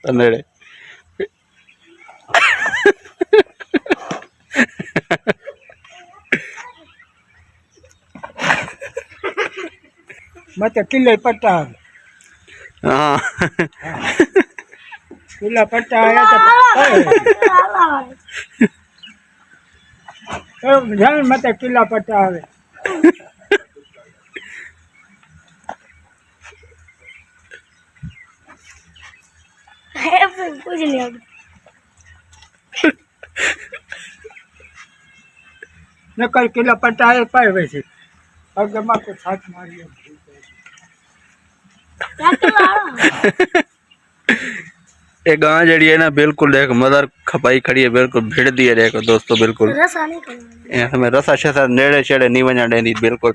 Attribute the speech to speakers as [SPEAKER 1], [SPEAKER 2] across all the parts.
[SPEAKER 1] नेड़े
[SPEAKER 2] मत किले पट्टा
[SPEAKER 1] हाँ
[SPEAKER 2] किला पट्टा आया तो जान मत किला पट्टा आवे
[SPEAKER 3] कुछ नहीं
[SPEAKER 2] नकल किला पट्टा आए पाए वैसे अब जमा को छात मारियो
[SPEAKER 1] ये गां जड़ी है ना बिल्कुल देख मदर खपाई खड़ी है बिल्कुल भिड़ दी है देखो दोस्तों बिल्कुल हमें रसा शसा नेड़े चेड़े नहीं वना देनी बिल्कुल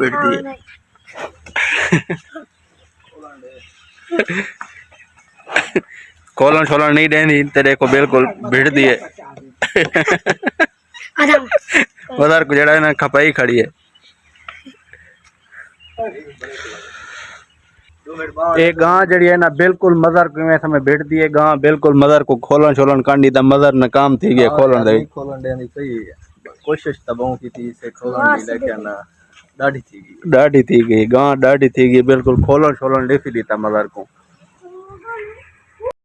[SPEAKER 1] भिड़ दी है खोलन छोलन नहीं देनी तेरे को बिल्कुल भिड़ दी है मदर को जड़ा है ना खपाई खड़ी है एक गां जड़ी है ना बिल्कुल मदर को में समय भिड़ दी है गां बिल्कुल मदर को खोलन छोलन कांडी दा मदर ने काम थी गया खोलन दे
[SPEAKER 4] कोशिश तबाऊ की थी से खोलन दी लेकिन डाढ़ी थी
[SPEAKER 1] गां डाढ़ी थी गई बिल्कुल खोलन छोलन लेफी दी था मदर को